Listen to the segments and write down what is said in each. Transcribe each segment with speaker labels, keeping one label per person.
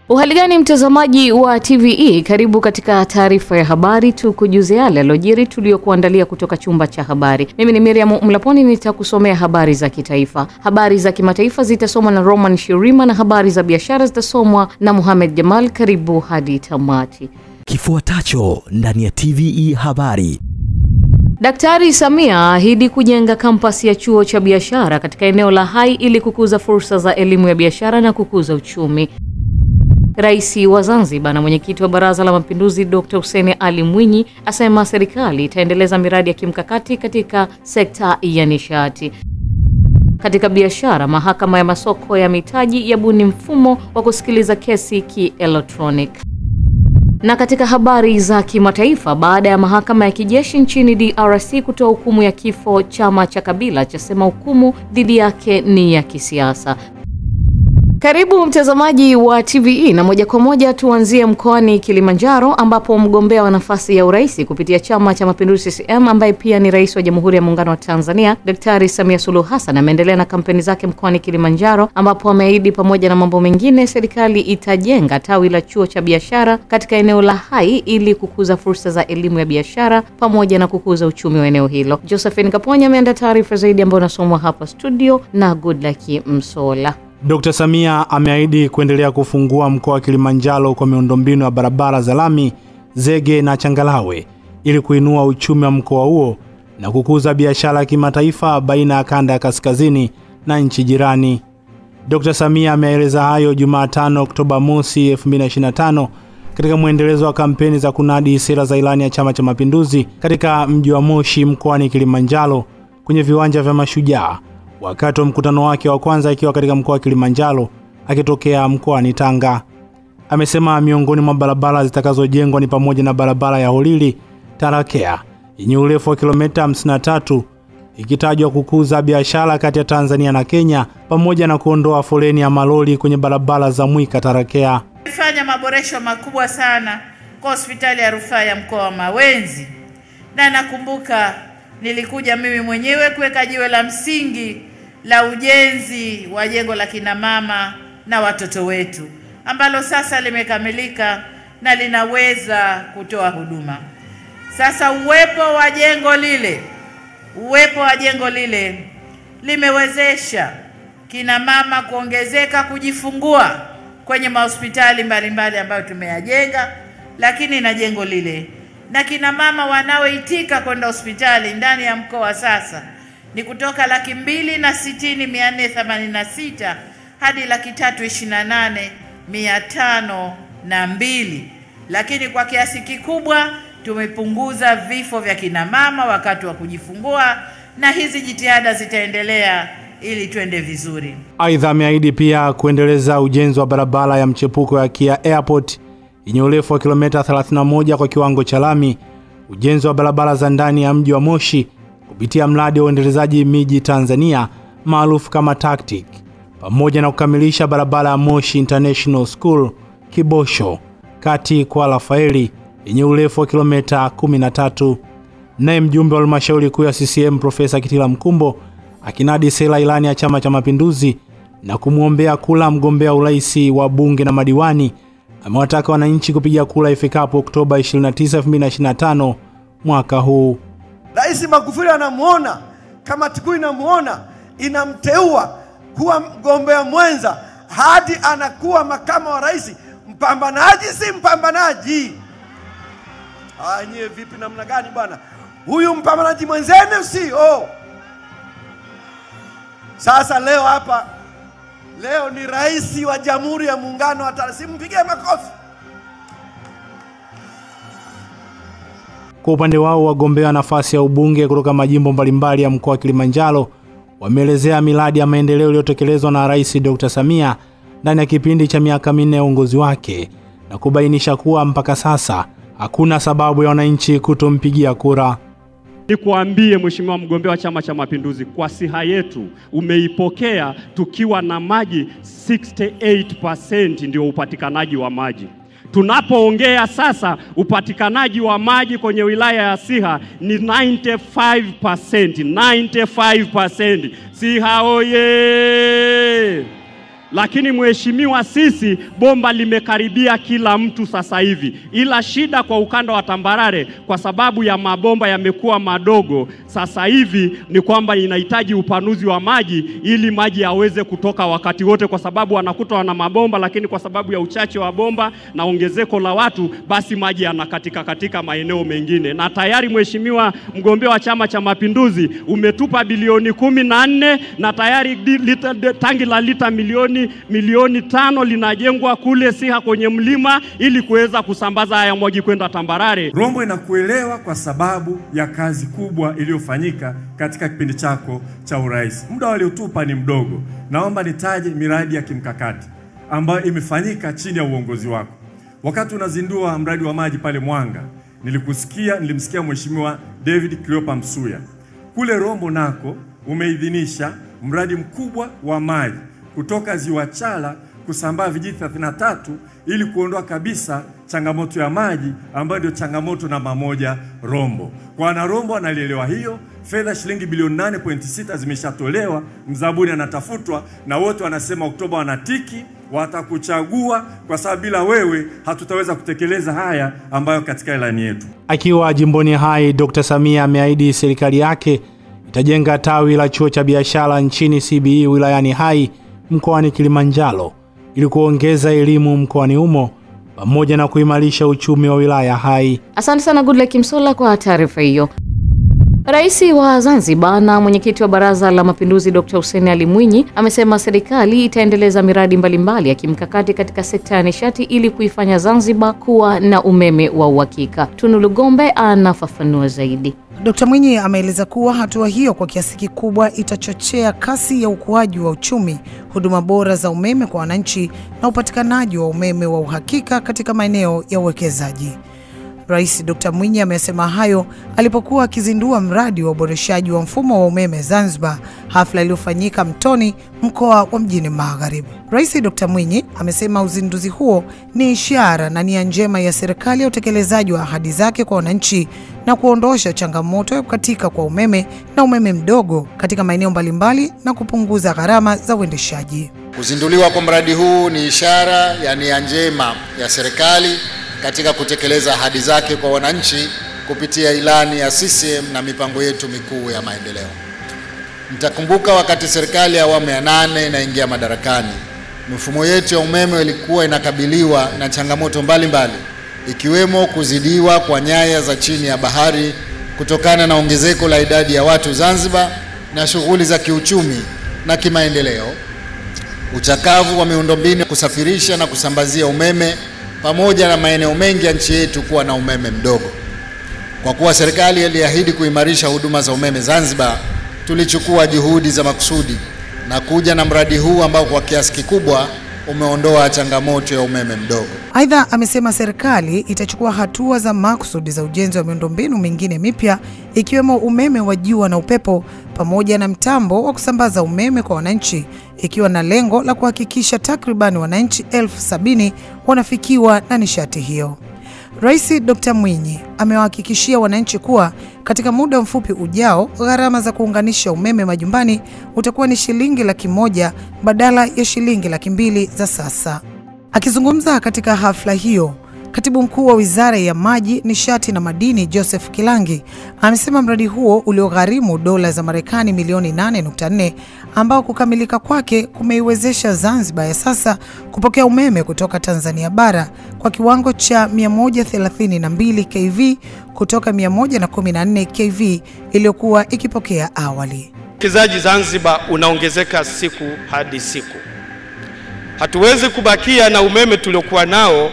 Speaker 1: Uhali gani mtazamaji wa TVE, karibu katika taarifa ya habari, tukujuze yale yaliyojiri tuliyokuandalia kutoka chumba cha habari. Mimi ni Miriam Mlaponi, nitakusomea habari za kitaifa. Habari za kimataifa zitasomwa na Roman Shirima na habari za biashara zitasomwa na Mohamed Jamal. Karibu hadi tamati.
Speaker 2: Kifuatacho ndani ya TVE habari.
Speaker 1: Daktari Samia ahidi kujenga kampasi ya chuo cha biashara katika eneo la Hai ili kukuza fursa za elimu ya biashara na kukuza uchumi. Rais wa Zanzibar na mwenyekiti wa Baraza la Mapinduzi Dr. Hussein Ali Mwinyi asema serikali itaendeleza miradi ya kimkakati katika sekta ya nishati. Katika biashara, mahakama ya masoko ya mitaji yabuni mfumo wa kusikiliza kesi ki-electronic. Na katika habari za kimataifa, baada ya mahakama ya kijeshi nchini DRC kutoa hukumu ya kifo, chama cha Kabila chasema hukumu dhidi yake ni ya kisiasa. Karibu mtazamaji wa TVE, na moja kwa moja tuanzie mkoani Kilimanjaro ambapo mgombea wa nafasi ya urais kupitia chama cha Mapinduzi CCM ambaye pia ni rais wa Jamhuri ya Muungano wa Tanzania, Daktari Samia Suluhu Hassan ameendelea na kampeni zake mkoani Kilimanjaro ambapo ameahidi pamoja na mambo mengine serikali itajenga tawi la chuo cha biashara katika eneo la Hai ili kukuza fursa za elimu ya biashara pamoja na kukuza uchumi wa eneo hilo. Josephine Kaponya ameandaa taarifa zaidi ambayo nasomwa hapa studio na Goodluck Msola.
Speaker 3: Dr. Samia ameahidi kuendelea kufungua mkoa wa Kilimanjaro kwa miundombinu ya barabara za lami, zege na changalawe ili kuinua uchumi wa mkoa huo na kukuza biashara ya kimataifa baina ya kanda ya kaskazini na nchi jirani. Dr. Samia ameeleza hayo Jumatano Oktoba mosi 2025 katika muendelezo wa kampeni za kunadi sera za ilani ya Chama cha Mapinduzi katika mji wa Moshi mkoani Kilimanjaro kwenye viwanja vya Mashujaa, wakati wa mkutano wake wa kwanza ikiwa katika mkoa wa Kilimanjaro akitokea mkoani Tanga. Amesema miongoni mwa barabara zitakazojengwa ni pamoja na barabara ya Holili Tarakea yenye urefu wa kilomita 53 ikitajwa kukuza biashara kati ya Tanzania na Kenya pamoja na kuondoa foleni ya malori kwenye barabara za Mwika Tarakea.
Speaker 4: Fanya maboresho makubwa sana kwa hospitali ya rufaa ya mkoa wa Mawenzi, na nakumbuka nilikuja mimi mwenyewe kuweka jiwe la msingi la ujenzi wa jengo la kina mama na watoto wetu ambalo sasa limekamilika na linaweza kutoa huduma. Sasa uwepo wa jengo lile limewezesha kina mama kuongezeka kujifungua kwenye mahospitali mbalimbali ambayo tumeyajenga, lakini na jengo lile na kina mama wanaoitika kwenda hospitali ndani ya mkoa sasa ni kutoka 260,486 hadi 328,502, lakini kwa kiasi kikubwa tumepunguza vifo vya kina mama wakati wa kujifungua, na hizi jitihada zitaendelea ili tuende vizuri.
Speaker 3: Aidha, ameahidi pia kuendeleza ujenzi wa barabara ya mchepuko ya Kia Airport yenye urefu wa kilomita 31 kwa kiwango cha lami, ujenzi wa barabara za ndani ya mji wa Moshi kupitia mradi wa uendelezaji miji Tanzania maarufu kama TACTIC, pamoja na kukamilisha barabara ya Moshi International School Kibosho kati kwa Rafaeli yenye urefu wa kilomita 13. Naye mjumbe wa halmashauri kuu ya CCM Profesa Kitila Mkumbo akinadi sera ilani ya Chama cha Mapinduzi na kumuombea kula mgombea urais wa bunge na madiwani, amewataka wananchi kupiga kura ifikapo Oktoba 29, 2025 mwaka huu.
Speaker 5: Rais Magufuli anamuona, kamati kuu inamuona, inamteua kuwa mgombea mwenza hadi anakuwa makamu wa rais. Mpambanaji si mpambanaji? Nyie vipi, namna gani bwana? Huyu mpambanaji mwenzenu sio? Sasa leo hapa, leo ni rais wa Jamhuri ya Muungano wa Tanzania, mpigie makofi.
Speaker 3: Kwa upande wao, wagombea nafasi ya ubunge kutoka majimbo mbalimbali ya mkoa wa Kilimanjaro wameelezea miradi ya maendeleo iliyotekelezwa na Rais Dr. Samia ndani ya kipindi cha miaka 4 ya uongozi wake na kubainisha kuwa mpaka sasa hakuna sababu ya wananchi kutompigia kura.
Speaker 6: Nikuambie Mheshimiwa mgombea wa Chama cha Mapinduzi, kwa siha yetu umeipokea tukiwa na maji 68% ndio upatikanaji wa maji. Tunapoongea sasa upatikanaji wa maji kwenye wilaya ya Siha ni 95%. Siha oye! Lakini mheshimiwa, sisi bomba limekaribia kila mtu sasa hivi, ila shida kwa ukanda wa tambarare kwa sababu ya mabomba yamekuwa madogo sasa hivi ni kwamba inahitaji upanuzi wa maji ili maji yaweze kutoka wakati wote, kwa sababu wanakuta wana mabomba, lakini kwa sababu ya uchache wa bomba na ongezeko la watu, basi maji yanakatika katika maeneo mengine. Na tayari mheshimiwa mgombea wa Chama cha Mapinduzi umetupa bilioni 14 na tayari tangi la lita milioni 5 linajengwa kule Siha kwenye mlima ili kuweza kusambaza haya maji kwenda tambarare.
Speaker 7: Rombo inakuelewa kwa sababu ya kazi kubwa iliyofanyika katika kipindi chako cha urais. Muda waliotupa ni mdogo. Naomba nitaje miradi ya kimkakati ambayo imefanyika chini ya uongozi wako. Wakati unazindua mradi wa maji pale Mwanga, nilimsikia Mheshimiwa David Cleopa Msuya. Kule Rombo nako umeidhinisha mradi mkubwa wa maji kutoka Ziwa Chala kusambaa vijiji 33 ili kuondoa kabisa changamoto ya maji ambayo ndio changamoto namba 1 Rombo. Kwa wana Rombo wanalielewa hiyo, fedha shilingi bilioni 8.6 zimeshatolewa, mzabuni anatafutwa na wote wanasema Oktoba wanatiki, watakuchagua kwa sababu bila wewe hatutaweza kutekeleza haya ambayo katika ilani yetu.
Speaker 3: Akiwa jimboni Hai, Dr. Samia ameahidi serikali yake itajenga tawi la chuo cha biashara nchini CBE wilayani Hai mkoani Kilimanjaro ili kuongeza elimu mkoani humo pamoja na kuimarisha uchumi wa wilaya Hai.
Speaker 1: Asante sana Goodluck Msolla kwa taarifa hiyo. Rais wa Zanzibar na mwenyekiti wa Baraza la Mapinduzi Dr. Hussein Ali Mwinyi amesema serikali itaendeleza miradi mbalimbali ya kimkakati katika sekta ya nishati ili kuifanya Zanzibar kuwa na umeme wa uhakika. Tunu Lugombe anafafanua zaidi.
Speaker 8: Dr. Mwinyi ameeleza kuwa hatua hiyo kwa kiasi kikubwa itachochea kasi ya ukuaji wa uchumi, huduma bora za umeme kwa wananchi na upatikanaji wa umeme wa uhakika katika maeneo ya uwekezaji. Rais Dr. Mwinyi amesema hayo alipokuwa akizindua mradi wa uboreshaji wa mfumo wa umeme Zanzibar, hafla iliyofanyika Mtoni, mkoa wa Mjini Magharibi. Rais Dr. Mwinyi amesema uzinduzi huo ni ishara na nia njema ya serikali ya utekelezaji wa ahadi zake kwa wananchi na kuondosha changamoto ya kukatika kwa umeme na umeme mdogo katika maeneo mbalimbali na kupunguza gharama za uendeshaji.
Speaker 9: Kuzinduliwa kwa mradi huu ni ishara ya nia njema ya serikali katika kutekeleza ahadi zake kwa wananchi kupitia ilani ya CCM na mipango yetu mikuu ya maendeleo. Mtakumbuka wakati serikali ya awamu ya 8 inaingia madarakani, mifumo yetu ya umeme ilikuwa inakabiliwa na changamoto mbalimbali, ikiwemo kuzidiwa kwa nyaya za chini ya bahari kutokana na ongezeko la idadi ya watu Zanzibar na shughuli za kiuchumi na kimaendeleo, uchakavu wa miundombinu kusafirisha na kusambazia umeme, pamoja na maeneo mengi ya nchi yetu kuwa na umeme mdogo. Kwa kuwa serikali iliahidi kuimarisha huduma za umeme Zanzibar, tulichukua juhudi za makusudi na kuja na mradi huu ambao kwa kiasi kikubwa umeondoa changamoto ya umeme mdogo.
Speaker 8: Aidha, amesema serikali itachukua hatua za makusudi za ujenzi wa miundombinu mingine mipya ikiwemo umeme wa jua na upepo pamoja na mtambo wa kusambaza umeme kwa wananchi, ikiwa na lengo la kuhakikisha takriban wananchi 70,000 wanafikiwa na nishati hiyo. Rais Dr. Mwinyi amewahakikishia wananchi kuwa katika muda mfupi ujao gharama za kuunganisha umeme majumbani utakuwa ni shilingi 100,000 badala ya shilingi 200,000 za sasa. Akizungumza katika hafla hiyo, Katibu Mkuu wa Wizara ya Maji, Nishati na Madini Joseph Kilangi amesema mradi huo uliogharimu dola za Marekani milioni 8.4 ambao kukamilika kwake kumeiwezesha Zanzibar ya sasa kupokea umeme kutoka Tanzania bara kwa kiwango cha 132 kV kutoka 114 kV iliyokuwa ikipokea awali.
Speaker 10: Uwekezaji Zanzibar unaongezeka siku hadi siku. Hatuwezi kubakia na umeme tuliokuwa nao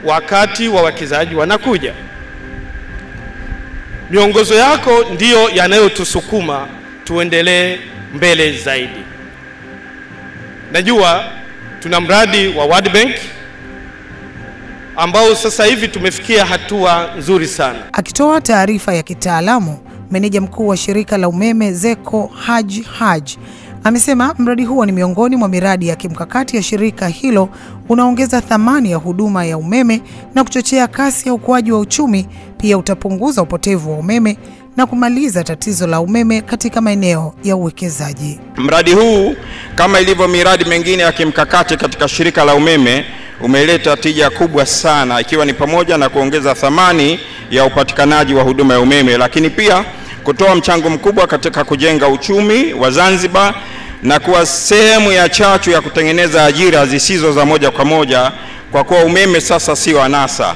Speaker 10: wakati wawekezaji wanakuja. Miongozo yako ndiyo yanayotusukuma tuendelee mbele zaidi. Najua tuna mradi wa World Bank ambao sasa hivi tumefikia hatua nzuri sana.
Speaker 8: Akitoa taarifa ya kitaalamu, meneja mkuu wa shirika la umeme ZECO Haji amesema mradi huo ni miongoni mwa miradi ya kimkakati ya shirika hilo, unaongeza thamani ya huduma ya umeme na kuchochea kasi ya ukuaji wa uchumi. Pia utapunguza upotevu wa umeme na kumaliza tatizo la umeme katika maeneo ya uwekezaji.
Speaker 11: Mradi huu kama ilivyo miradi mingine ya kimkakati katika shirika la umeme umeleta tija kubwa sana, ikiwa ni pamoja na kuongeza thamani ya upatikanaji wa huduma ya umeme, lakini pia kutoa mchango mkubwa katika kujenga uchumi wa Zanzibar na kuwa sehemu ya chachu ya kutengeneza ajira zisizo za moja kwa moja, kwa kuwa umeme sasa sio anasa.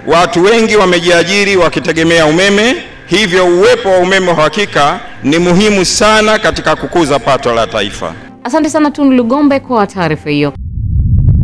Speaker 11: Watu wengi wamejiajiri wakitegemea umeme, hivyo uwepo wa umeme wa hakika ni muhimu sana katika kukuza pato la taifa.
Speaker 1: Asante sana Tundu Lugombe kwa taarifa hiyo.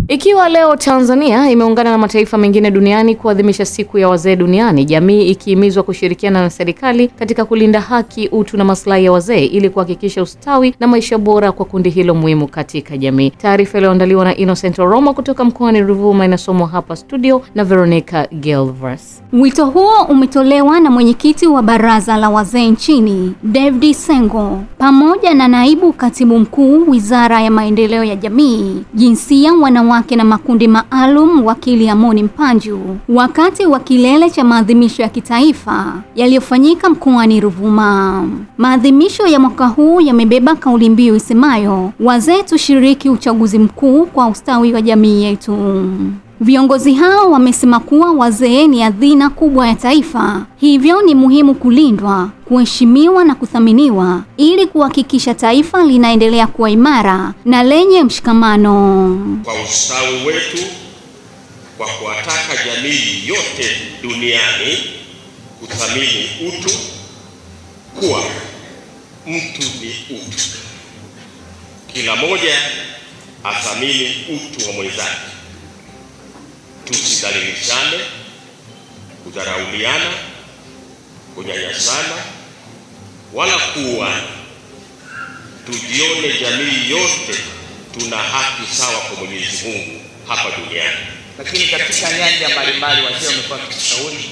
Speaker 1: Ikiwa leo Tanzania imeungana na mataifa mengine duniani kuadhimisha siku ya wazee duniani, jamii ikihimizwa kushirikiana na serikali katika kulinda haki, utu na maslahi ya wazee ili kuhakikisha ustawi na maisha bora kwa kundi hilo muhimu katika jamii. Taarifa iliyoandaliwa na Innocent Roma kutoka mkoani Ruvuma inasomwa hapa studio na Veronica Gelvers.
Speaker 12: Wito huo umetolewa na mwenyekiti wa Baraza la Wazee nchini, David Sengo, pamoja na naibu katibu mkuu Wizara ya Maendeleo ya Jamii, Jinsia, Wanawake na Makundi Maalum, Wakili Amoni Mpanju, wakati wa kilele cha maadhimisho ya kitaifa yaliyofanyika mkoani Ruvuma. Maadhimisho ya mwaka huu yamebeba kauli mbiu isemayo, wazee tushiriki uchaguzi mkuu kwa ustawi wa jamii yetu. Viongozi hao wamesema kuwa wazee ni hazina kubwa ya taifa, hivyo ni muhimu kulindwa, kuheshimiwa na kuthaminiwa ili kuhakikisha taifa linaendelea kuwa imara na lenye mshikamano.
Speaker 13: Kwa ustawi wetu, kwa kuwataka jamii yote duniani kuthamini utu, kuwa mtu ni utu. Kila moja athamini utu wa mwenzake. Tusidhalilishane, kudharauliana, kunyanyasana wala kuuana. Tujione jamii yote tuna haki sawa kwa Mwenyezi Mungu hapa duniani.
Speaker 14: Lakini katika nyanja mbalimbali wazee wamekuwa wakishauri.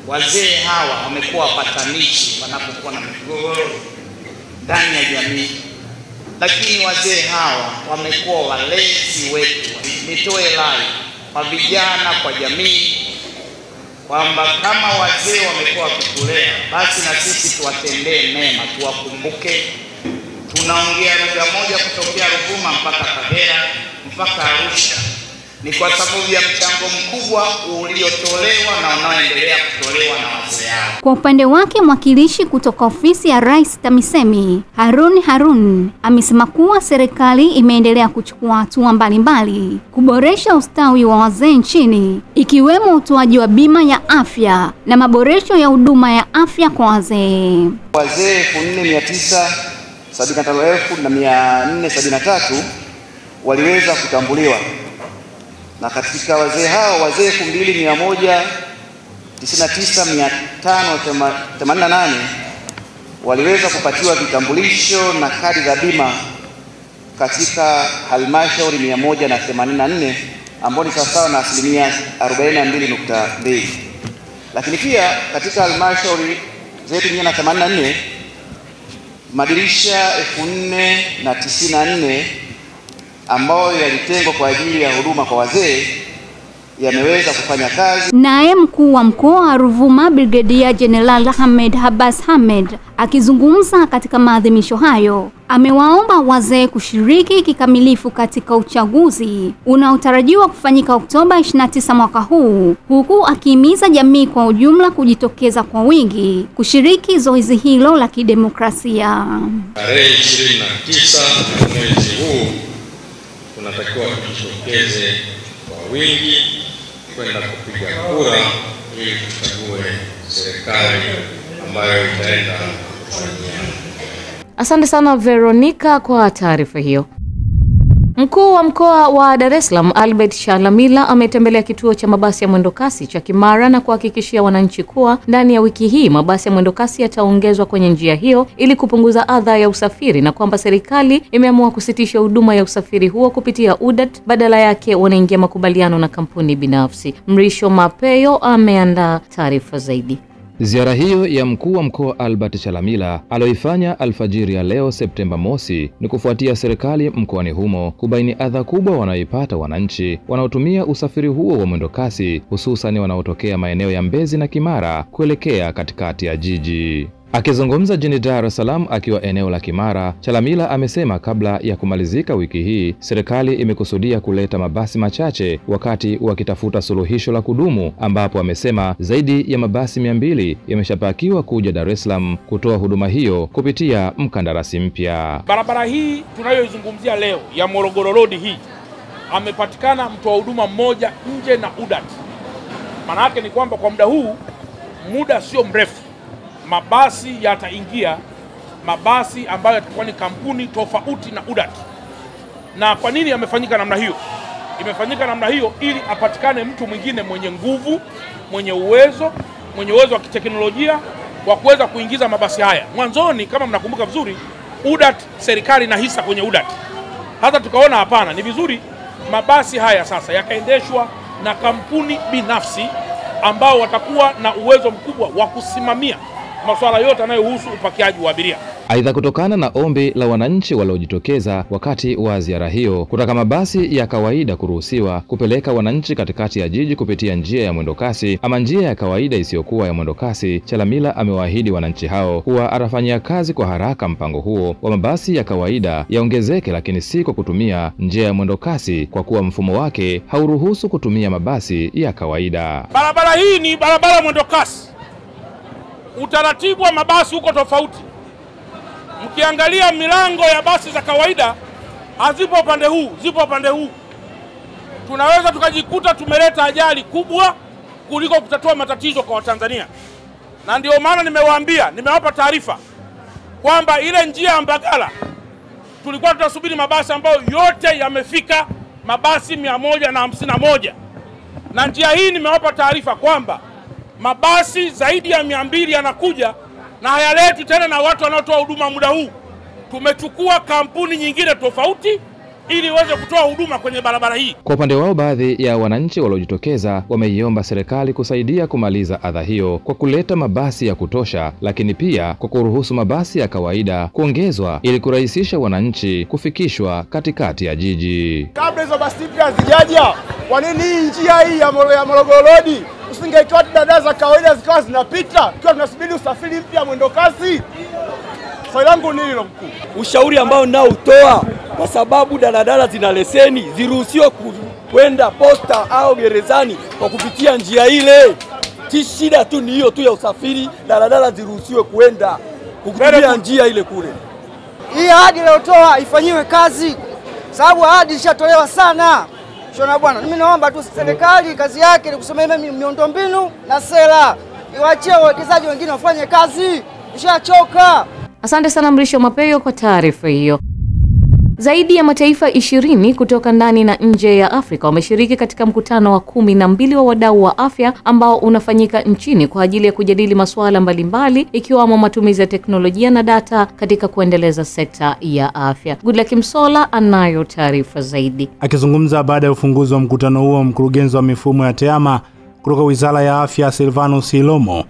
Speaker 14: Wazee hawa wamekuwa wapatanishi wanapokuwa na migogoro ndani ya jamii. Lakini wazee hawa wamekuwa walezi wetu. Nitoe rai kwa vijana, kwa jamii, kwamba kama wazee wamekuwa wakitulea, basi na sisi tuwatendee mema, tuwakumbuke. Tunaongea lugha moja kutokea Ruvuma mpaka Kagera mpaka Arusha, ni kwa sababu ya mchango mkubwa uliotolewa na unaoendelea kutolewa na wazee hao.
Speaker 12: Kwa upande wake, mwakilishi kutoka ofisi ya Rais TAMISEMI, Harun, amesema kuwa serikali imeendelea kuchukua hatua mbalimbali kuboresha ustawi wa wazee nchini, ikiwemo utoaji wa bima ya afya na maboresho ya huduma ya afya kwa wazee.
Speaker 14: Wazee 475,473 waliweza kutambuliwa, na katika wazee hao, wazee 2,199,588 waliweza kupatiwa vitambulisho na kadi za bima katika halmashauri 184, ambao ni sawasawa na asilimia 42.2. Lakini pia katika halmashauri zetu 184 madirisha 4,094 ambayo yalitengwa kwa ajili ya huduma kwa wazee yameweza kufanya kazi.
Speaker 12: Naye mkuu wa mkoa wa Ruvuma Brigadier General Ahmed Abbas Ahmed, akizungumza katika maadhimisho hayo, amewaomba wazee kushiriki kikamilifu katika uchaguzi unaotarajiwa kufanyika Oktoba 29 mwaka huu, huku akihimiza jamii kwa ujumla kujitokeza kwa wingi kushiriki zoezi hilo la kidemokrasia.
Speaker 13: Tarehe 29 mwezi huu tunatakiwa tujitokeze kwa wingi kwenda kupiga kura ili tuchague serikali ambayo itaenda kufanyia.
Speaker 1: Asante sana Veronica kwa taarifa hiyo. Mkuu wa mkoa wa Dar es Salaam Albert Shalamila ametembelea kituo cha mabasi ya mwendokasi cha Kimara na kuhakikishia wananchi kuwa ndani ya wiki hii mabasi ya mwendokasi yataongezwa kwenye njia hiyo ili kupunguza adha ya usafiri, na kwamba serikali imeamua kusitisha huduma ya usafiri huo kupitia UDAT, badala yake wanaingia makubaliano na kampuni binafsi. Mrisho Mapeyo ameandaa taarifa zaidi.
Speaker 15: Ziara hiyo ya mkuu wa mkoa Albert Chalamila aloifanya alfajiri ya leo Septemba mosi ni kufuatia serikali mkoani humo kubaini adha kubwa wanayoipata wananchi wanaotumia usafiri huo wa mwendokasi, hususan wanaotokea maeneo ya Mbezi na Kimara kuelekea katikati ya jiji. Akizungumza jijini Dar es Salaam akiwa eneo la Kimara, Chalamila amesema kabla ya kumalizika wiki hii, serikali imekusudia kuleta mabasi machache wakati wakitafuta suluhisho la kudumu, ambapo amesema zaidi ya mabasi 200 yameshapakiwa kuja Dar es Salaam kutoa huduma hiyo kupitia mkandarasi mpya.
Speaker 16: Barabara hii tunayoizungumzia leo ya Morogoro Road hii, amepatikana mtoa huduma mmoja nje na UDAT. Maana yake ni kwamba kwa muda sio mrefu mabasi yataingia, mabasi ambayo yatakuwa ni kampuni tofauti na UDAT. Na kwa nini yamefanyika namna hiyo? Imefanyika namna hiyo ili apatikane mtu mwingine mwenye nguvu, mwenye uwezo wa kiteknolojia wa kuweza kuingiza mabasi haya. Mwanzoni kama mnakumbuka vizuri, UDAT, serikali na hisa kwenye UDAT. Hata tukaona hapana, ni vizuri mabasi haya sasa yakaendeshwa na kampuni binafsi ambao watakuwa na uwezo mkubwa wa kusimamia masuala yote yanayohusu upakiaji wa abiria.
Speaker 15: Aidha, kutokana na ombi la wananchi waliojitokeza wakati wa ziara hiyo kutaka mabasi ya kawaida kuruhusiwa kupeleka wananchi katikati ya jiji kupitia njia ya mwendokasi ama njia ya kawaida isiyokuwa ya mwendokasi, Chalamila amewaahidi wananchi hao kuwa atafanyia kazi kwa haraka mpango huo wa mabasi ya kawaida yaongezeke, lakini si kwa kutumia njia ya mwendokasi kwa kuwa mfumo wake hauruhusu kutumia mabasi ya kawaida.
Speaker 16: Barabara hii ni barabara mwendokasi. Utaratibu wa mabasi uko tofauti. Mkiangalia milango ya basi za kawaida hazipo upande huu, zipo upande huu. Tunaweza tukajikuta tumeleta ajali kubwa kuliko kutatua matatizo kwa Watanzania. Na ndio maana nimewapa taarifa kwamba ile njia ya Mbagala tulikuwa tunasubiri mabasi ambayo yote yamefika, mabasi 151. Na njia hii nimewapa taarifa kwamba mabasi zaidi ya 200 yanakuja na hayaletwi tena na watu wanaotoa huduma muda huu. Tumechukua kampuni nyingine tofauti ili iweze kutoa huduma kwenye barabara hii.
Speaker 15: Kwa upande wao, baadhi ya wananchi waliojitokeza wameiomba serikali kusaidia kumaliza adha hiyo kwa kuleta mabasi ya kutosha, lakini pia kwa kuruhusu mabasi ya kawaida kuongezwa ili kurahisisha wananchi kufikishwa katikati ya jiji.
Speaker 17: Kabla hizo basi mpya zijaja, kwa nini njia hii ya Morogoro Road usingeitoa dada za kawaida zikawa zinapita tukiwa tunasubiri usafiri mpya mwendo kasi? Swali langu ni hilo mkuu.
Speaker 18: Ushauri ambao nao utoa, kwa sababu daladala zina leseni, ziruhusiwe kwenda posta au gerezani kwa kupitia njia ile. Shida tu ni hiyo tu ya usafiri, daladala ziruhusiwe kwenda kupitia njia ile kule.
Speaker 17: Hii ahadi iliyotoa ifanyiwe kazi, sababu ahadi ilishatolewa sana. Shona bwana, mimi naomba tu serikali kazi yake ni kusimamia miundombinu na sera. Iwaachie wawekezaji wengine wafanye kazi. Nishachoka.
Speaker 1: Asante sana Mrisho Mapeyo kwa taarifa hiyo. Zaidi ya mataifa 20 kutoka ndani na nje ya Afrika wameshiriki katika mkutano wa 12 wa wadau wa afya ambao unafanyika nchini kwa ajili ya kujadili masuala mbalimbali ikiwemo matumizi ya teknolojia na data katika kuendeleza sekta ya afya. Goodluck Msola anayo taarifa zaidi.
Speaker 3: Akizungumza baada ya ufunguzi wa mkutano huo, mkurugenzi wa mifumo ya TEHAMA kutoka Wizara ya Afya Silvanus Ilomo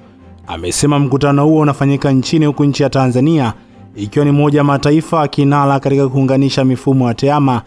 Speaker 3: amesema mkutano huo unafanyika nchini huku nchi ya Tanzania ikiwa ni moja mataifa kinara katika kuunganisha mifumo ya TEHAMA,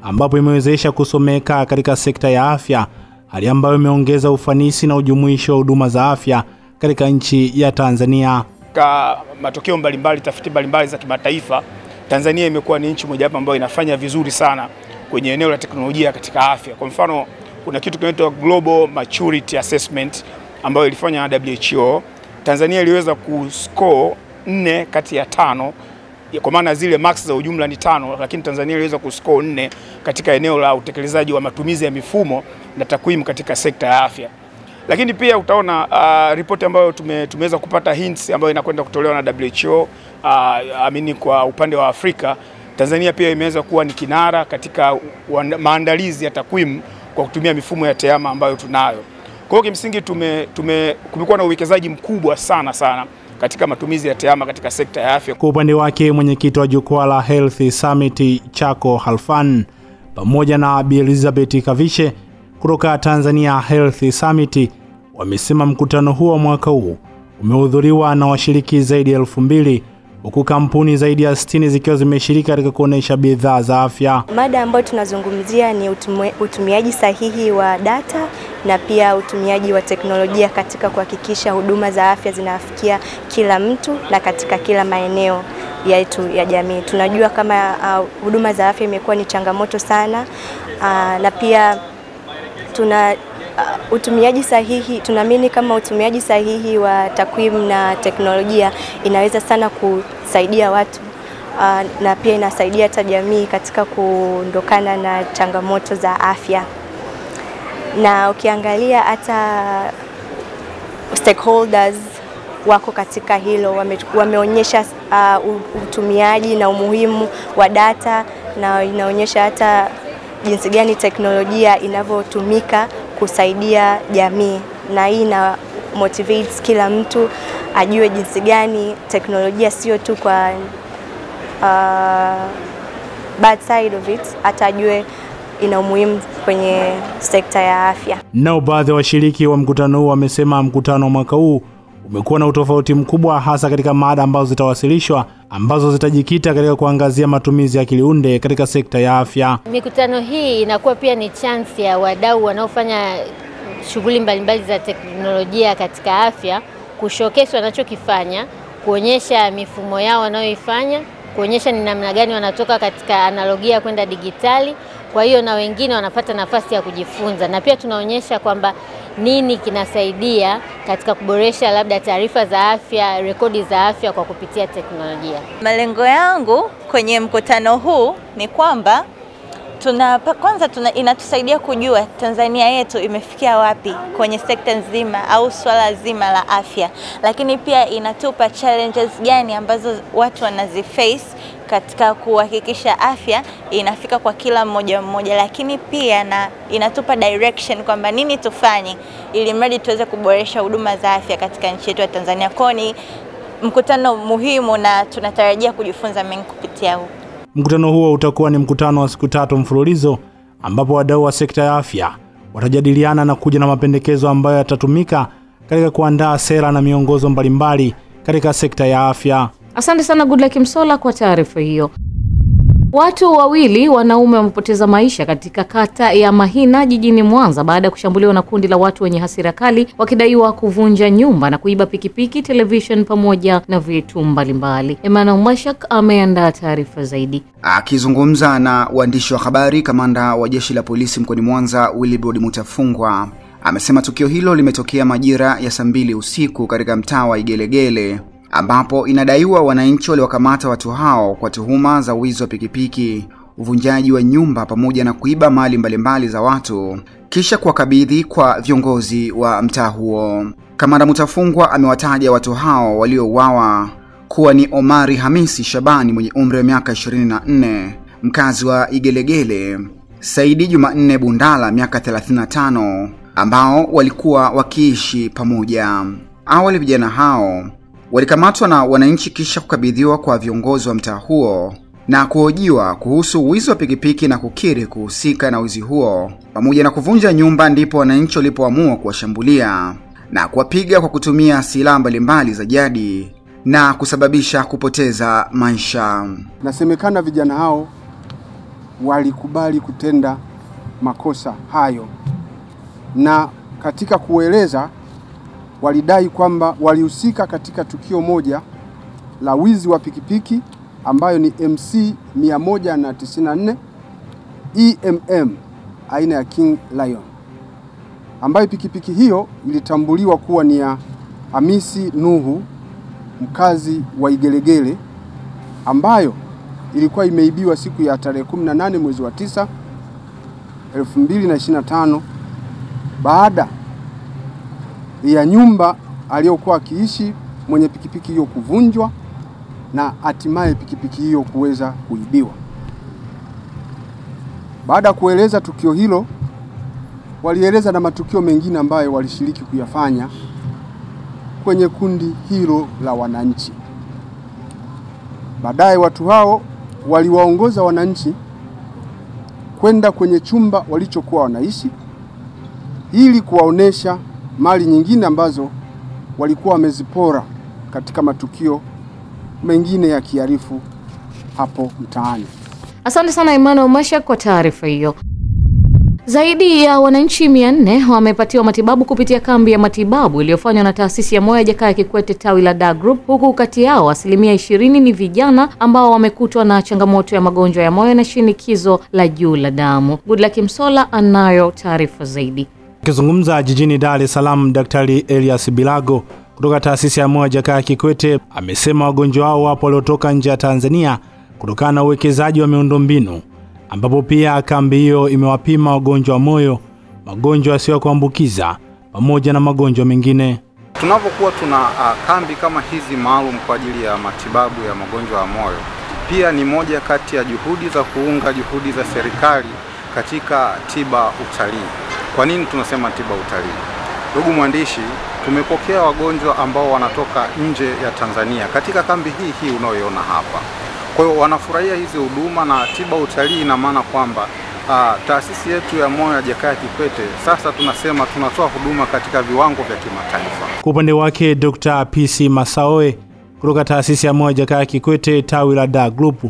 Speaker 3: ambapo imewezesha kusomeka katika sekta ya afya, hali ambayo imeongeza ufanisi na ujumuisho wa huduma za afya katika nchi ya Tanzania.
Speaker 19: Kwa matokeo mbalimbali, tafiti mbalimbali za kimataifa, Tanzania imekuwa ni nchi moja hapa ambayo inafanya vizuri sana kwenye eneo la teknolojia katika afya. Kwa mfano, kuna kitu kinaitwa Global Maturity Assessment ambayo ilifanywa na WHO. Tanzania iliweza kuscore 4 kati ya 5, kwa maana zile max za ujumla ni 5, lakini Tanzania iliweza kuscore 4 katika eneo la utekelezaji wa matumizi ya mifumo na takwimu katika sekta ya afya. Lakini pia utaona ripoti ambayo tumeweza kupata hints ambayo inakwenda kutolewa na WHO kwa upande wa Afrika. Tanzania pia imeweza kuwa ni kinara katika maandalizi ya takwimu kwa kutumia mifumo ya TEHAMA ambayo tunayo. Kwa hiyo kimsingi kumekuwa na uwekezaji mkubwa sana katika matumizi ya TEHAMA katika sekta ya afya.
Speaker 3: Kwa upande wake, mwenyekiti wa jukwaa la Health Summit Chako Halfan pamoja na Bi Elizabeth Kavishe kutoka Tanzania Health Summit wamesema mkutano huo mwaka huu umehudhuriwa na washiriki zaidi ya 2000 huku kampuni zaidi ya 60 zikiwa zimeshiriki katika kuonesha bidhaa za afya.
Speaker 20: Mada ambayo tunazungumzia ni utumiaji sahihi wa data na pia utumiaji wa teknolojia katika kuhakikisha huduma za afya zinafikia kila mtu na katika kila maeneo yetu ya jamii. Tunajua kama huduma za afya imekuwa ni changamoto sana, na pia utumiaji sahihi, tunaamini kama utumiaji sahihi wa takwimu na teknolojia inaweza sana kusaidia watu, na pia inasaidia hata jamii katika kuondokana na changamoto za afya. Na ukiangalia hata stakeholders wako katika hilo, wameonyesha utumiaji na umuhimu wa data, na inaonyesha hata jinsi gani teknolojia inavyotumika kusaidia jamii, na hii na motivates kila mtu ajue jinsi gani teknolojia sio tu kwa bad side of it, hata ajue ina umuhimu kwenye sekta ya afya.
Speaker 3: Nao baadhi ya washiriki wa mkutano huu wamesema mkutano wa mwaka huu umekuwa na utofauti mkubwa, hasa katika mada ambazo zitawasilishwa ambazo zitajikita katika kuangazia matumizi ya akili unde katika sekta ya afya.
Speaker 21: Mikutano hii inakuwa pia ni chance ya wadau wanaofanya shughuli mbalimbali za teknolojia katika afya kushowcase wanachokifanya, kuonyesha mifumo yao wanayoifanya, kuonyesha ni namna gani wanatoka katika analogia kwenda digitali. Kwa hiyo na wengine wanapata nafasi ya kujifunza, na pia tunaonyesha kwamba nini kinasaidia katika kuboresha labda taarifa za afya, rekodi za afya kwa kupitia teknolojia.
Speaker 22: Malengo yangu kwenye mkutano huu ni kwamba inatusaidia kujua Tanzania yetu imefikia wapi kwenye sekta nzima au swala zima la afya, lakini pia inatupa challenges gani ambazo watu wanaziface katika kuhakikisha afya inafika kwa kila mmoja, lakini pia inatupa direction kwamba nini tufanye ili mradi tuweze kuboresha huduma za afya katika nchi yetu ya Tanzania. Kwa ni mkutano muhimu na tunatarajia kujifunza mengi kupitia huu.
Speaker 3: Mkutano huo utakuwa ni mkutano wa siku 3 mfululizo ambapo wadau wa sekta ya afya watajadiliana na kuja na mapendekezo ambayo yatatumika katika kuandaa sera na miongozo mbalimbali katika sekta ya afya.
Speaker 1: Asante sana Goodluck Msolla kwa taarifa hiyo. Watu wawili wanaume wamepoteza maisha katika kata ya Mahina jijini Mwanza baada ya kushambuliwa na kundi la watu wenye hasira kali wakidaiwa kuvunja nyumba na kuiba pikipiki, television pamoja na vitu mbalimbali. Emmanuel Mashak ameandaa taarifa zaidi.
Speaker 23: Akizungumza na waandishi wa habari, kamanda wa jeshi la polisi mkoani Mwanza Willibrod Mutafungwa amesema tukio hilo limetokea majira ya saa 2 usiku katika mtaa wa Igelegele, ambapo inadaiwa wananchi waliwakamata watu hao kwa tuhuma za wizi wa pikipiki, uvunjaji wa nyumba pamoja na kuiba mali mbalimbali za watu, kisha kuwakabidhi kwa viongozi wa mtaa huo. Kamanda Mutafungwa amewataja watu hao waliouawa kuwa ni Omari Hamisi Shabani mwenye umri wa miaka 24, mkazi wa Igelegele, Saidi Jumanne Bundala miaka 35, ambao walikuwa wakiishi pamoja. Awali vijana hao walikamatwa na wananchi kisha kukabidhiwa kwa viongozi wa mtaa huo na kuhojiwa kuhusu wizi wa pikipiki na kukiri kuhusika na wizi huo pamoja na kuvunja nyumba, ndipo wananchi walipoamua kuwashambulia na kuwapiga kwa kutumia silaha mbalimbali za jadi na kusababisha kupoteza maisha.
Speaker 24: Nasemekana vijana hao walikubali kutenda makosa hayo, na katika kueleza walidai kwamba walihusika katika tukio moja la wizi wa pikipiki ambayo ni MC 194 EMM aina ya King Lion, ambayo pikipiki hiyo ilitambuliwa kuwa ni ya Hamisi Nuhu, mkazi wa Igelegele, ambayo ilikuwa imeibiwa siku ya tarehe 18 mwezi wa 9 2025 baada ya nyumba aliyokuwa akiishi mwenye pikipiki hiyo kuvunjwa na hatimaye pikipiki hiyo kuweza kuibiwa. Baada ya kueleza tukio hilo, walieleza na matukio mengine ambayo walishiriki kuyafanya kwenye kundi hilo la wananchi. Baadaye watu hao waliwaongoza wananchi kwenda kwenye chumba walichokuwa wanaishi ili kuwaonesha mali nyingine ambazo walikuwa wamezipora katika matukio mengine ya kihalifu hapo mtaani.
Speaker 1: Asante sana Emmanuel Masha kwa taarifa hiyo. Zaidi ya wananchi 400 wamepatiwa matibabu kupitia kambi ya matibabu iliyofanywa na taasisi ya moyo ya Jakaya Kikwete tawi la Dar Group, huku kati yao 20% ni vijana ambao wamekutwa na changamoto ya magonjwa ya moyo na shinikizo la juu la damu. Goodluck Msola anayo taarifa zaidi.
Speaker 3: Akizungumza jijini Dar es Salaam, Daktari Elias Bilago kutoka taasisi ya moyo ya Jakaya Kikwete amesema wagonjwa hao wapo waliotoka nje ya Tanzania kutokana na uwekezaji wa miundombinu, ambapo pia kambi hiyo imewapima wagonjwa wa moyo, magonjwa yasiyo ya kuambukiza pamoja na magonjwa mengine.
Speaker 2: Tunapokuwa tuna kambi kama hizi maalum kwa ajili ya matibabu ya magonjwa ya moyo, pia ni moja kati ya juhudi za kuunga juhudi za serikali katika tiba utalii. Kwa nini tunasema tiba utalii? Ndugu mwandishi, tumepokea wagonjwa ambao wanatoka nje ya Tanzania katika kambi hii unayoiona hapa. Kwa hiyo wanafurahia hizi huduma, na tiba utalii ina maana kwamba taasisi yetu ya moyo ya Jakaya Kikwete sasa tunasema tunatoa huduma katika viwango vya kimataifa.
Speaker 3: Kwa upande wake Dr. PC Masaoe kutoka taasisi ya moyo ya Jakaya Kikwete tawi la Dar Group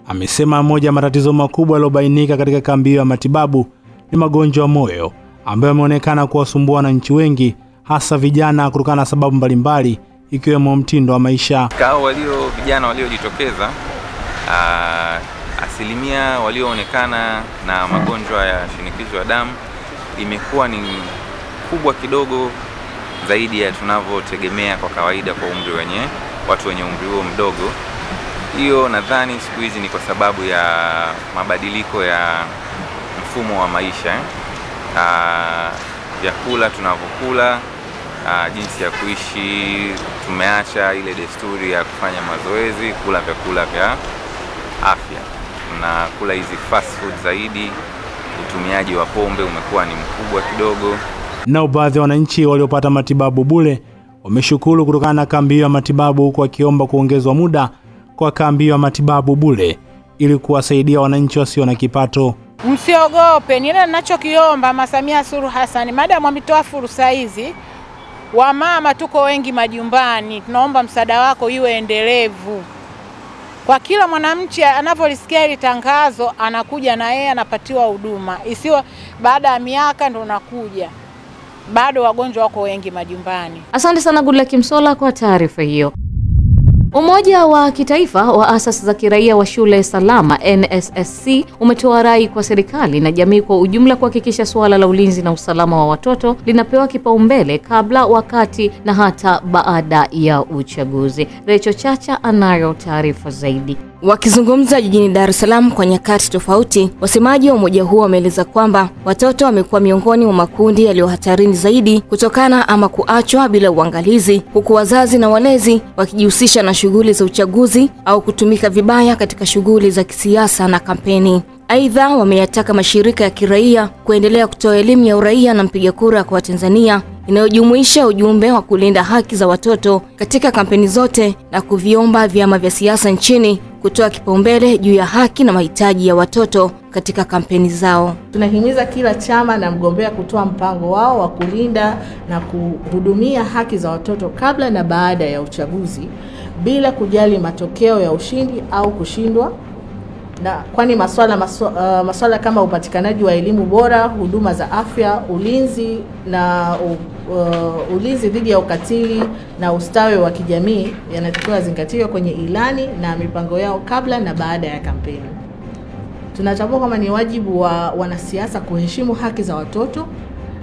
Speaker 3: amesema moja matatizo makubwa yaliyobainika katika kambi hiyo ya matibabu ni magonjwa ya moyo ambayo yameonekana kuwasumbua wananchi wengi, hasa vijana, kutokana na sababu mbalimbali ikiwemo mtindo wa maisha.
Speaker 4: Kwa vijana waliojitokeza, asilimia walioonekana na magonjwa ya shinikizo la damu imekuwa ni kubwa kidogo zaidi ya tunavyotegemea kwa kawaida kwa watu wenye umri huo mdogo. Hiyo nadhani siku hizi ni kwa sababu ya mabadiliko ya mfumo wa maisha, vyakula tunavyokula, jinsi ya kuishi. Tumeacha ile desturi ya kufanya mazoezi, kula vyakula vya afya, na kula hizi fast food zaidi. Utumiaji wa pombe umekuwa ni mkubwa kidogo.
Speaker 3: Na baadhi ya wananchi waliopata matibabu bure wameshukuru kutokana na kambi ya matibabu, huku wakiomba kuongezwa muda kwa kambi ya matibabu bure ili kuwasaidia wananchi wasio na kipato.
Speaker 5: Msiogope, nile ninachokiomba Mama Samia Suluhu Hassan, madam ametoa fursa hizi, wamama tuko wengi majumbani, tunaomba msaada wako iwe endelevu. Kwa kila mwananchi anapolisikia ile tangazo anakuja na yeye anapatiwa huduma, isiwe baada ya miaka ndo unakuja. Bado wagonjwa wako wengi majumbani.
Speaker 1: Asante sana Goodluck Msola kwa taarifa hiyo. Umoja wa Kitaifa wa Asasi za Kiraia wa Shule Salama NSSC umetoa rai kwa serikali na jamii kwa ujumla kuhakikisha suala la ulinzi na usalama wa watoto linapewa kipaumbele kabla, wakati na hata baada ya uchaguzi. Recho Chacha anayo taarifa zaidi.
Speaker 6: Wakizungumza jijini Dar es Salaam kwa nyakati tofauti, wasemaji wa umoja huo wameeleza kwamba watoto wamekuwa miongoni mwa makundi yaliyo hatarini zaidi kutokana ama kuachwa bila uangalizi, huku wazazi na walezi wakijihusisha na shughuli za uchaguzi au kutumika vibaya katika shughuli za kisiasa na kampeni. Aidha, wameyataka mashirika ya kiraia kuendelea kutoa elimu ya uraia na mpiga kura kwa Tanzania inayojumuisha ujumbe wa kulinda haki za watoto katika kampeni zote, na kuviomba vyama vya siasa nchini kutoa kipaumbele juu ya haki na mahitaji ya watoto katika kampeni zao.
Speaker 25: Tunahimiza kila chama na mgombea kutoa mpango wao wa kulinda na kuhudumia haki za watoto kabla na baada ya uchaguzi, bila kujali matokeo ya ushindi au kushindwa, na kwani masuala kama upatikanaji wa elimu bora, huduma za afya, ulinzi na ulinzi dhidi ya ukatili na ustawi wa kijamii yanatakiwa zingatiwe kwenye ilani na mipango yao kabla na baada ya kampeni. Tunatambua kama ni wajibu wa wanasiasa kuheshimu haki za watoto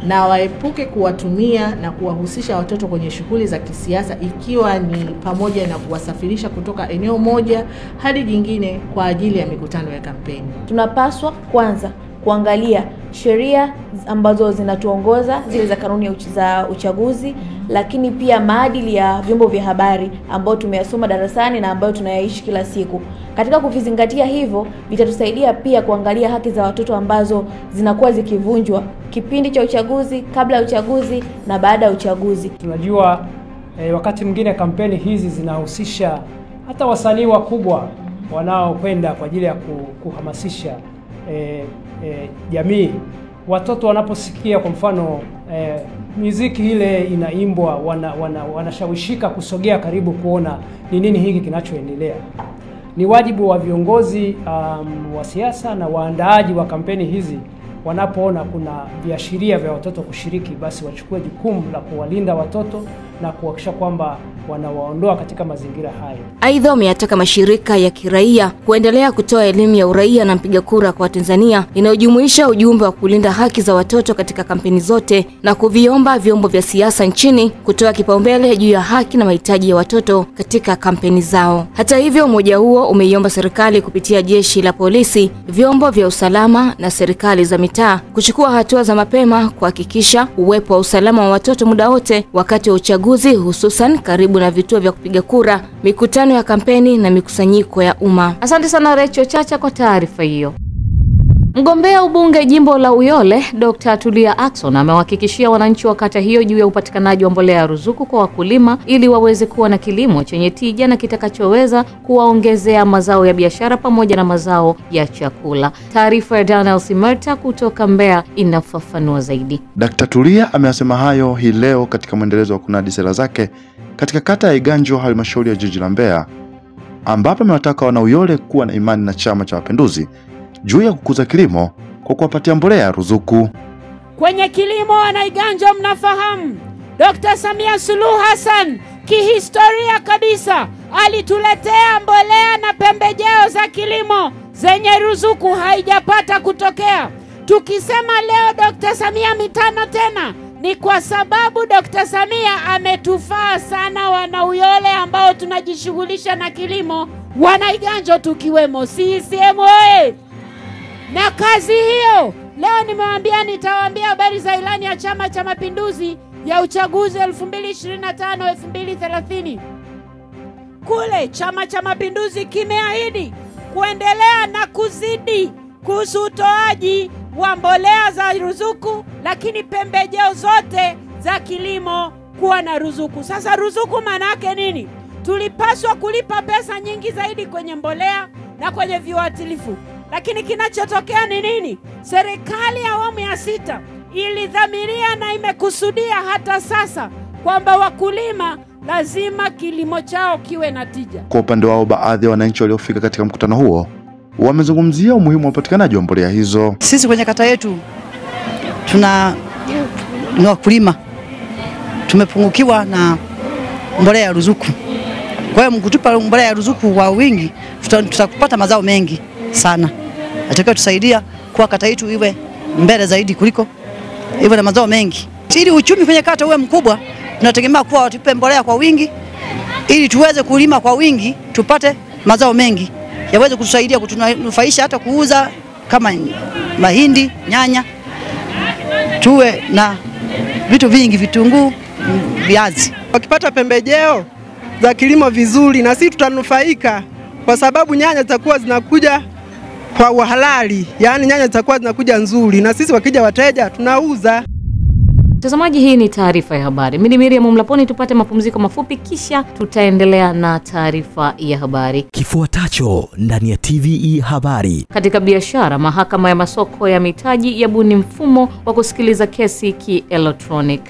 Speaker 25: na waepuke kuwatumia na kuwahusisha watoto kwenye shughuli za kisiasa, ikiwa ni pamoja na kuwasafirisha kutoka eneo moja hadi jingine kwa ajili ya mikutano ya kampeni.
Speaker 26: Tunapaswa kwanza kuangalia sheria ambazo zinatuongoza, zile za kanuni za uchaguzi, lakini pia maadili ya vyombo vya habari ambao tumeyasoma darasani na ambayo tunayaishi kila siku. Katika kuvizingatia hivyo, vitatusaidia pia kuangalia haki za watoto ambazo zinakuwa zikivunjwa kipindi cha uchaguzi, kabla ya uchaguzi na baada ya uchaguzi.
Speaker 27: Tunajua wakati mwingine kampeni hizi zinahusisha hata wasanii wakubwa wanaokwenda kwa ajili ya kuhamasisha jamii watoto wanaposikia kwa mfano muziki ile inaimbwa, wanashawishika kusogea karibu kuona ni nini hiki kinachoendelea. Ni wajibu wa viongozi wa siasa na waandaaji wa kampeni hizi, wanapoona kuna viashiria vya watoto kushiriki, basi wachukue jukumu la kuwalinda watoto na kuhakikisha kwamba wanawaondoa katika mazingira hayo.
Speaker 6: Aidha, wameyataka mashirika ya kiraia kuendelea kutoa elimu ya uraia na mpiga kura kwa Tanzania inayojumuisha ujumbe wa kulinda haki za watoto katika kampeni zote, na kuviomba vyombo vya siasa nchini kutoa kipaumbele juu ya haki na mahitaji ya watoto katika kampeni zao. Hata hivyo, umoja huo umeiomba serikali kupitia jeshi la polisi, vyombo vya usalama na serikali za mitaa kuchukua hatua za mapema kuhakikisha uwepo wa usalama wa watoto muda wote wakati wa uchaguzi, hususan karibu na vituo vya kupiga kura, mikutano ya kampeni na mikusanyiko ya umma.
Speaker 1: Asante sana Recho Chacha kwa taarifa hiyo. Mgombea ubunge jimbo la Uyole, Dr. Tulia Ackson amewahakikishia wananchi wa kata hiyo juu ya upatikanaji wa mbolea ya ruzuku kwa wakulima ili waweze kuwa na kilimo chenye tija na kitakachoweza kuwaongezea mazao ya biashara pamoja na mazao ya chakula. Taarifa ya Daniel Simerta kutoka Mbeya inafafanua zaidi.
Speaker 7: Dr. Tulia ameyasema hayo hii leo katika mwendelezo wa kunadi sera zake katika kata ya Iganjo, halmashauri ya jiji la Mbeya, ambapo amewataka wana Uyole kuwa na imani na Chama cha Mapinduzi juu ya kukuza kilimo kwa kuwapatia mbolea ya ruzuku.
Speaker 8: Kwenye kilimo wana Iganjo, mnafahamu Dr. Samia Suluhu Hassan kihistoria kabisa alituletea mbolea na pembejeo za kilimo zenye ruzuku, haijapata kutokea. Tukisema leo Dr. Samia mitano tena, ni kwa sababu Dr. Samia ametufaa sana wana Uyole ambao tunajishughulisha na kilimo, wana Iganjo tukiwemo. CCM oye! Na kazi hiyo leo nimewaambia, nitawaambia habari za ilani ya Chama cha Mapinduzi ya uchaguzi 2025-2030. Kule Chama cha Mapinduzi kimeahidi kuendelea na kuzidi kuhusu utoaji wa mbolea za ruzuku, lakini pembejeo zote za kilimo kuwa na ruzuku. Sasa ruzuku maana yake nini? Tulipaswa kulipa pesa nyingi zaidi kwenye mbolea na kwenye viuatilifu. Lakini kinachotokea ni nini? Serikali ya awamu ya 6 ilidhamiria na imekusudia hata sasa kwamba wakulima lazima kilimo chao kiwe na tija.
Speaker 7: Kwa upande wao, baadhi ya wananchi waliofika katika mkutano huo wamezungumzia umuhimu wa upatikanaji wa mbolea hizo.
Speaker 9: Sisi kwenye kata yetu ni wakulima, tumepungukiwa na mbolea ya ruzuku. Kwa hiyo mkutupa mbolea ya ruzuku kwa wingi, tutakupata mazao mengi sana. Atakao tusaidia kwa kata yetu iwe mbele zaidi kuliko iwe na mazao mengi. Ili uchumi kwenye kata uwe mkubwa, tunategemea kuwa watupe mbolea kwa wingi ili tuweze kulima kwa wingi, tupate mazao mengi yaweze kutusaidia kutunufaisha, hata kuuza kama mahindi, nyanya, tuwe na vitu vingi, vitunguu, viazi.
Speaker 10: Wakipata pembejeo za kilimo vizuri, na sisi tutanufaika, kwa sababu nyanya zitakuwa zinakuja kwa uhalali, yani nyanya zitakuwa zinakuja nzuri, na sisi wakija wateja tunauza.
Speaker 1: Mtazamaji, hii ni taarifa ya habari. Mimi ni Miriam Mlaponi, tupate mapumziko mafupi kisha tutaendelea na taarifa ya habari.
Speaker 11: Kifuatacho ndani ya TVE habari.
Speaker 1: Katika biashara, mahakama ya masoko ya mitaji yabuni mfumo wa kusikiliza kesi ki-electronic.